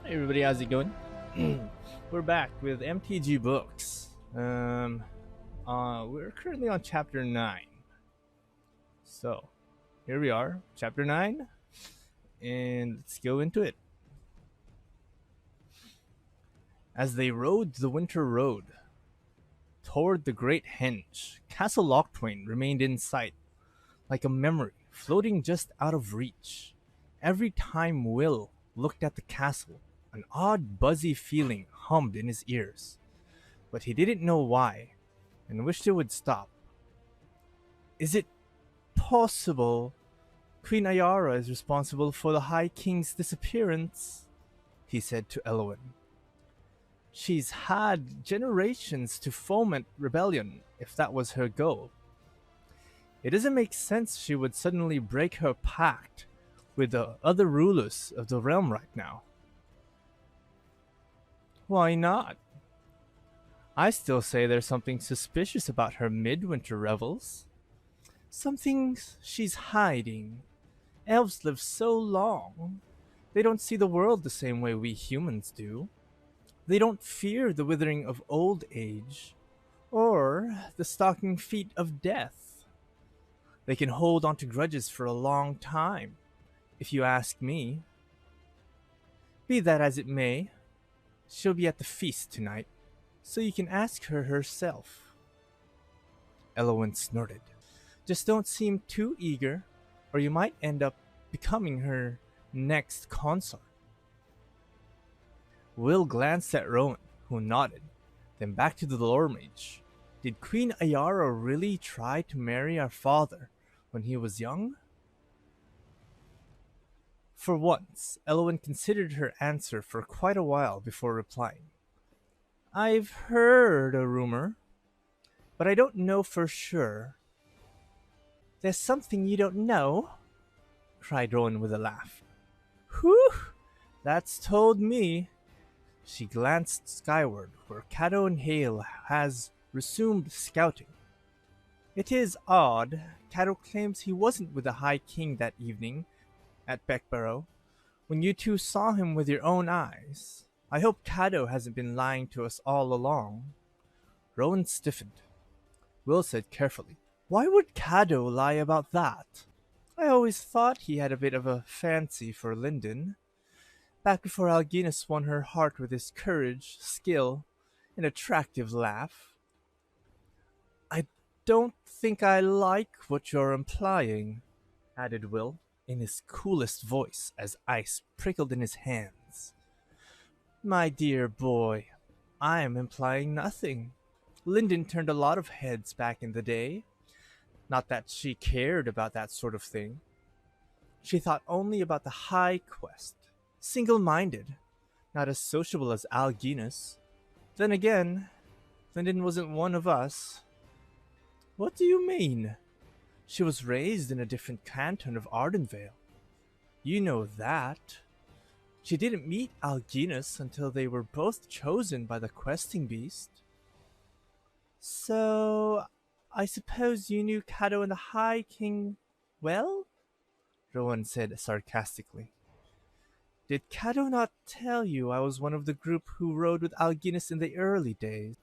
Hey everybody, how's it going? We're back with MTG books. We're currently on chapter 9. So, here we are, chapter 9, and let's go into it. As they rode the winter road toward the great henge, Castle Lochtwain remained in sight, like a memory floating just out of reach. Every time Will looked at the castle, an odd buzzy feeling hummed in his ears, but he didn't know why and wished it would stop. Is it possible Queen Ayara is responsible for the High King's disappearance? He said to Elwyn. She's had generations to foment rebellion if that was her goal. It doesn't make sense she would suddenly break her pact with the other rulers of the realm right now. Why not? I still say there's something suspicious about her midwinter revels. Something she's hiding. Elves live so long. They don't see the world the same way we humans do. They don't fear the withering of old age or the stalking feet of death. They can hold on to grudges for a long time, if you ask me. Be that as it may, she'll be at the feast tonight, so you can ask her herself. Elwyn snorted. Just don't seem too eager, or you might end up becoming her next consort. Will glanced at Rowan, who nodded, then back to the lore mage. Did Queen Ayara really try to marry our father when he was young? For once, Elwyn considered her answer for quite a while before replying. I've heard a rumor, but I don't know for sure. There's something you don't know? Cried Rowan with a laugh. Whew! That's told me. She glanced skyward, where Cato and Hale has resumed scouting. It is odd. Cato claims he wasn't with the High King that evening at Beckbarrow, when you two saw him with your own eyes. I hope Cato hasn't been lying to us all along. Rowan stiffened. Will said carefully, Why would Cato lie about that? I always thought he had a bit of a fancy for Lyndon. Back before Alginus won her heart with his courage, skill, and attractive laugh. I don't think I like what you're implying, added Will, in his coolest voice as ice prickled in his hands. My dear boy, I am implying nothing. Lyndon turned a lot of heads back in the day. Not that she cared about that sort of thing. She thought only about the high quest. Single-minded, not as sociable as Alginus. Then again, Lyndon wasn't one of us. What do you mean? She was raised in a different canton of Ardenvale. You know that. She didn't meet Alginus until they were both chosen by the questing beast. So, I suppose you knew Cato and the High King well? Rowan said sarcastically. Did Cato not tell you I was one of the group who rode with Alginus in the early days,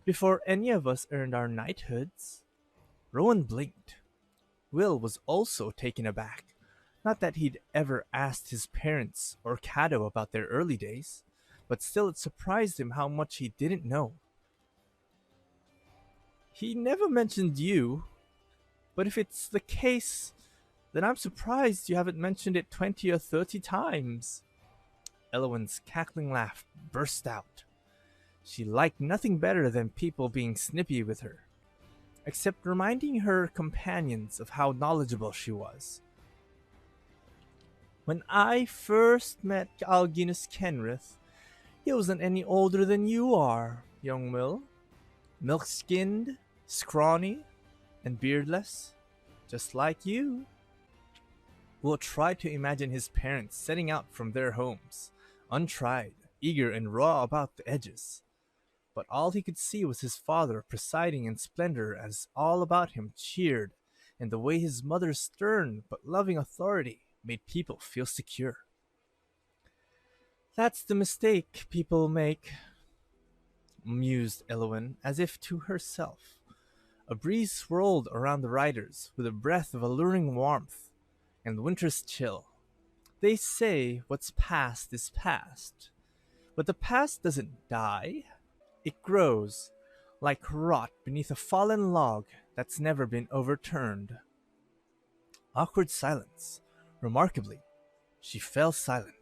before any of us earned our knighthoods? Rowan blinked. Will was also taken aback. Not that he'd ever asked his parents or Cato about their early days, but still it surprised him how much he didn't know. He never mentioned you, but if it's the case, then I'm surprised you haven't mentioned it 20 or 30 times. Elwyn's cackling laugh burst out. She liked nothing better than people being snippy with her, except reminding her companions of how knowledgeable she was. When I first met Alginus Kenrith, he wasn't any older than you are, young Will. Milk-skinned, scrawny, and beardless, just like you. Will tried to imagine his parents setting out from their homes, untried, eager and raw about the edges. But all he could see was his father presiding in splendor as all about him cheered, and the way his mother's stern but loving authority made people feel secure. That's the mistake people make, mused Elwyn, as if to herself. A breeze swirled around the riders with a breath of alluring warmth and winter's chill. They say what's past is past, but the past doesn't die. It grows, like rot beneath a fallen log that's never been overturned. Awkward silence. Remarkably, she fell silent.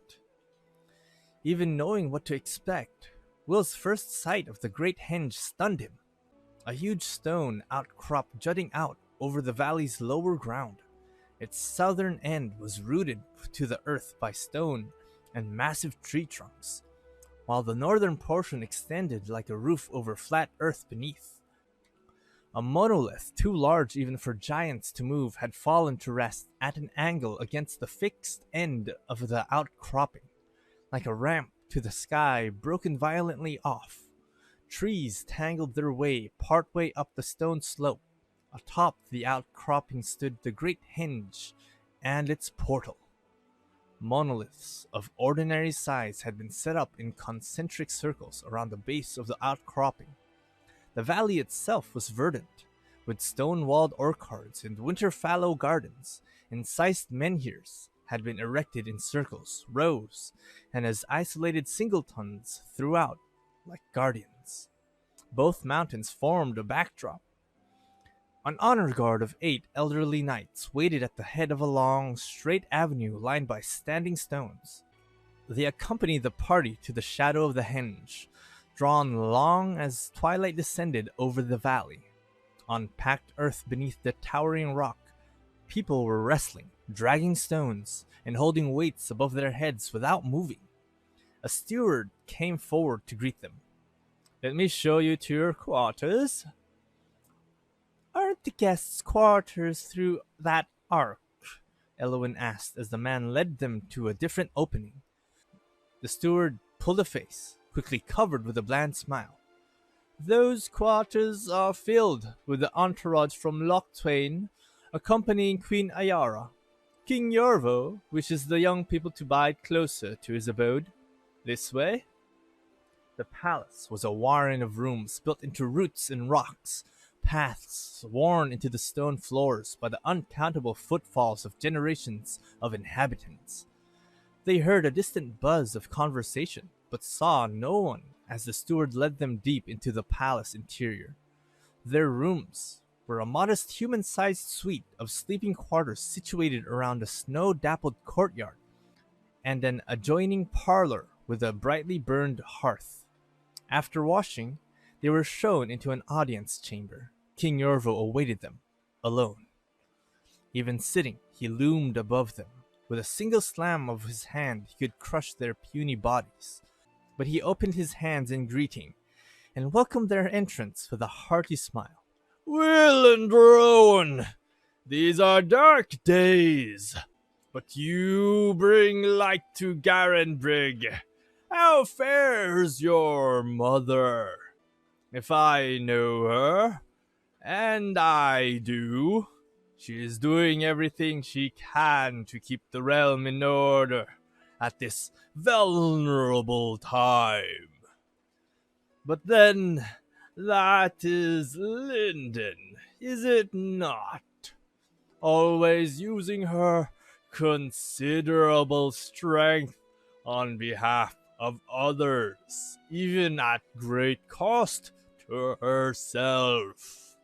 Even knowing what to expect, Will's first sight of the great henge stunned him. A huge stone outcrop jutting out over the valley's lower ground. Its southern end was rooted to the earth by stone and massive tree trunks, while the northern portion extended like a roof over flat earth beneath. A monolith too large even for giants to move had fallen to rest at an angle against the fixed end of the outcropping, like a ramp to the sky broken violently off. Trees tangled their way partway up the stone slope. Atop the outcropping stood the great henge and its portal. Monoliths of ordinary size had been set up in concentric circles around the base of the outcropping. The valley itself was verdant, with stone-walled orchards and winter fallow gardens. Incised menhirs had been erected in circles, rows, and as isolated singletons throughout, like guardians. Both mountains formed a backdrop. An honor guard of 8 elderly knights waited at the head of a long, straight avenue lined by standing stones. They accompanied the party to the shadow of the henge, drawn long as twilight descended over the valley. On packed earth beneath the towering rock, people were wrestling, dragging stones, and holding weights above their heads without moving. A steward came forward to greet them. "Let me show you to your quarters." "Aren't the guests' quarters through that arch?" Elwyn asked as the man led them to a different opening. The steward pulled a face, quickly covered with a bland smile. "Those quarters are filled with the entourage from Loch Twain, accompanying Queen Ayara. King Yorvo wishes the young people to bide closer to his abode. This way." The palace was a warren of rooms built into roots and rocks, paths worn into the stone floors by the uncountable footfalls of generations of inhabitants. They heard a distant buzz of conversation, but saw no one as the steward led them deep into the palace interior. Their rooms were a modest human-sized suite of sleeping quarters situated around a snow-dappled courtyard, and an adjoining parlor with a brightly burned hearth. After washing, they were shown into an audience chamber. King Yorvo awaited them, alone. Even sitting, he loomed above them. With a single slam of his hand, he could crush their puny bodies. But he opened his hands in greeting, and welcomed their entrance with a hearty smile. "Will and Rowan, these are dark days, but you bring light to Garenbrig. How fares your mother? If I know her, and I do, she is doing everything she can to keep the realm in order at this vulnerable time. But then, that is Linden, is it not? Always using her considerable strength on behalf of others, even at great cost to herself."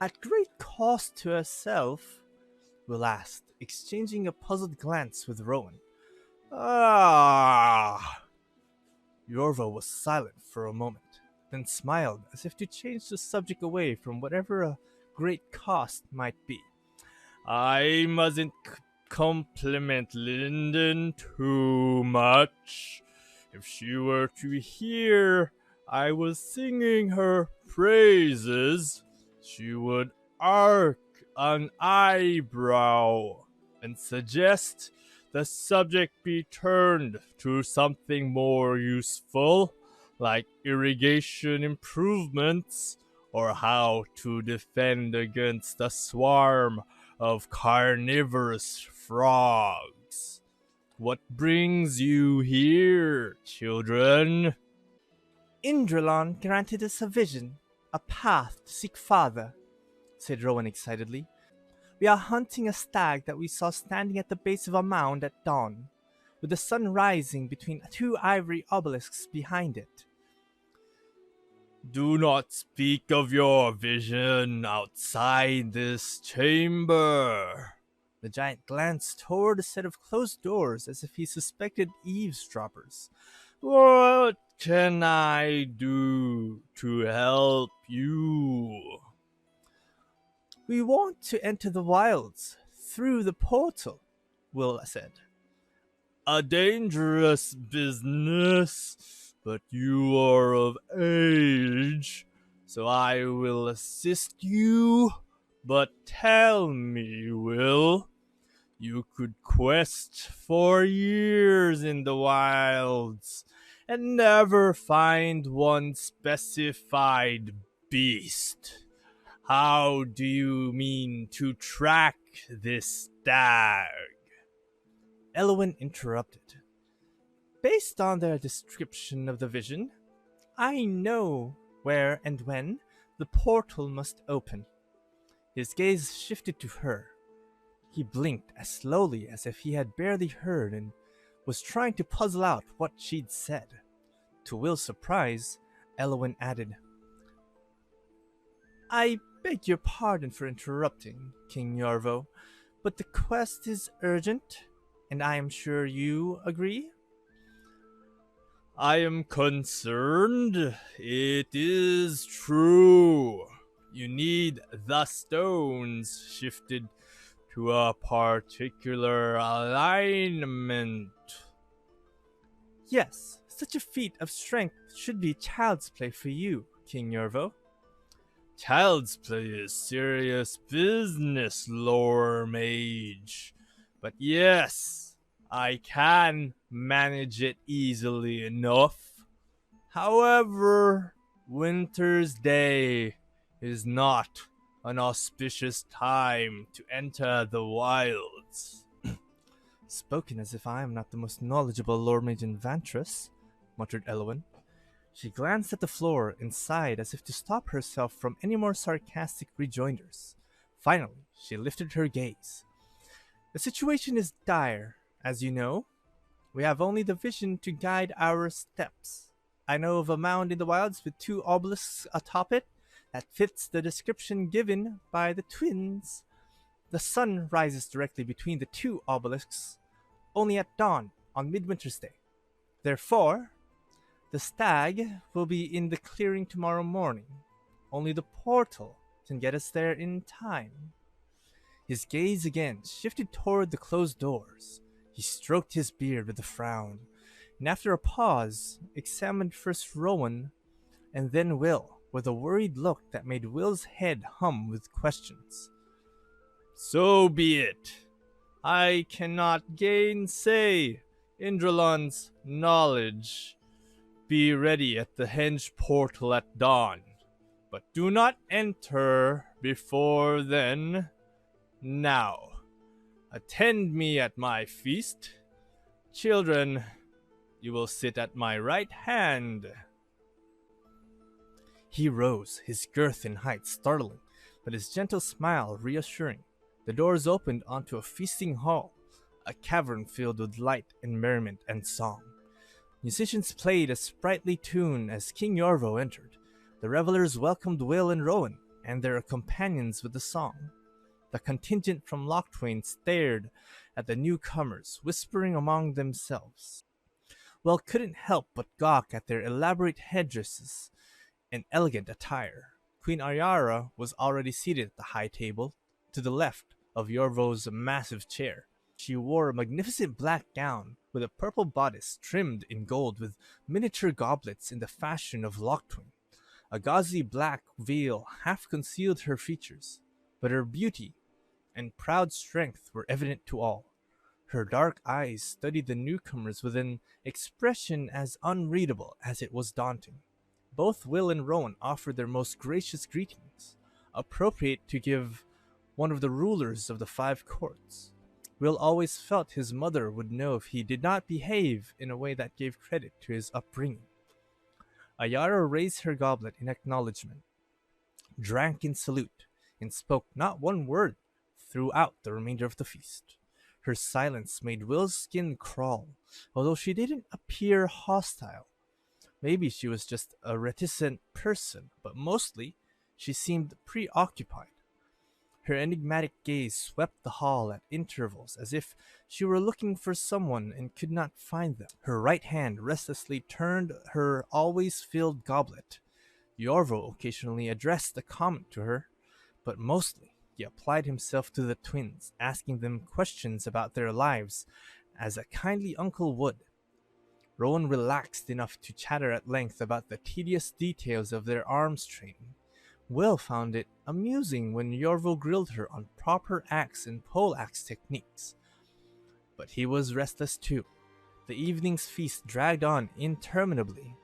"At great cost to herself?" Will asked, exchanging a puzzled glance with Rowan. "Ah!" Yorvo was silent for a moment, then smiled as if to change the subject away from whatever a great cost might be. "I mustn't compliment Linden too much. If she were to hear I was singing her praises, she would arc an eyebrow and suggest the subject be turned to something more useful, like irrigation improvements or how to defend against a swarm of carnivorous frogs." What brings you here, children? Indralon granted us a vision, a path to seek father, said Rowan excitedly. We are hunting a stag that we saw standing at the base of a mound at dawn, with the sun rising between two ivory obelisks behind it. Do not speak of your vision outside this chamber. The giant glanced toward a set of closed doors as if he suspected eavesdroppers. What can I do to help you? We want to enter the wilds through the portal, Will said. A dangerous business, but you are of age, so I will assist you. But tell me, Will, you could quest for years in the wilds and never find one specified beast. How do you mean to track this stag? Elwyn interrupted. Based on their description of the vision, I know where and when the portal must open. His gaze shifted to her. He blinked as slowly as if he had barely heard and was trying to puzzle out what she'd said. To Will's surprise, Elwyn added, I beg your pardon for interrupting, King Yorvo, but the quest is urgent, and I am sure you agree? I am concerned. It is true. You need the stones shifted to a particular alignment. Yes, such a feat of strength should be child's play for you, King Yorvo. Child's play is serious business, lore mage. But yes, I can manage it easily enough. However, winter's day is not an auspicious time to enter the wilds. Spoken as if I am not the most knowledgeable lore mage in Vantress, muttered Elwyn. She glanced at the floor and sighed as if to stop herself from any more sarcastic rejoinders. Finally, she lifted her gaze. The situation is dire, as you know. We have only the vision to guide our steps. I know of a mound in the wilds with two obelisks atop it that fits the description given by the twins. The sun rises directly between the two obelisks, only at dawn on Midwinter's Day. Therefore, the stag will be in the clearing tomorrow morning. Only the portal can get us there in time. His gaze again shifted toward the closed doors. He stroked his beard with a frown, and after a pause, examined first Rowan and then Will with a worried look that made Will's head hum with questions. So be it. I cannot gainsay Indralon's knowledge. Be ready at the henge portal at dawn, but do not enter before then. Now, attend me at my feast. Children, you will sit at my right hand. He rose, his girth and height startling, but his gentle smile reassuring. The doors opened onto a feasting hall, a cavern filled with light and merriment and song. Musicians played a sprightly tune as King Yorvo entered. The revelers welcomed Will and Rowan and their companions with the song. The contingent from Lochtwain stared at the newcomers, whispering among themselves. Will couldn't help but gawk at their elaborate headdresses and elegant attire. Queen Ariara was already seated at the high table, to the left of Yorvo's massive chair. She wore a magnificent black gown with a purple bodice trimmed in gold with miniature goblets in the fashion of Lochtwain. A gauzy black veil half concealed her features, but her beauty and proud strength were evident to all. Her dark eyes studied the newcomers with an expression as unreadable as it was daunting. Both Will and Rowan offered their most gracious greetings, appropriate to give one of the rulers of the five courts. Will always felt his mother would know if he did not behave in a way that gave credit to his upbringing. Ayara raised her goblet in acknowledgement, drank in salute, and spoke not one word throughout the remainder of the feast. Her silence made Will's skin crawl, although she didn't appear hostile. Maybe she was just a reticent person, but mostly she seemed preoccupied. Her enigmatic gaze swept the hall at intervals as if she were looking for someone and could not find them. Her right hand restlessly turned her always filled goblet. Yorvo occasionally addressed a comment to her, but mostly he applied himself to the twins, asking them questions about their lives as a kindly uncle would. Rowan relaxed enough to chatter at length about the tedious details of their arms training. Will found it amusing when Yorvo grilled her on proper axe and poleaxe techniques. But he was restless too. The evening's feast dragged on interminably.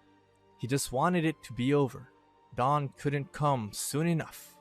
He just wanted it to be over. Dawn couldn't come soon enough.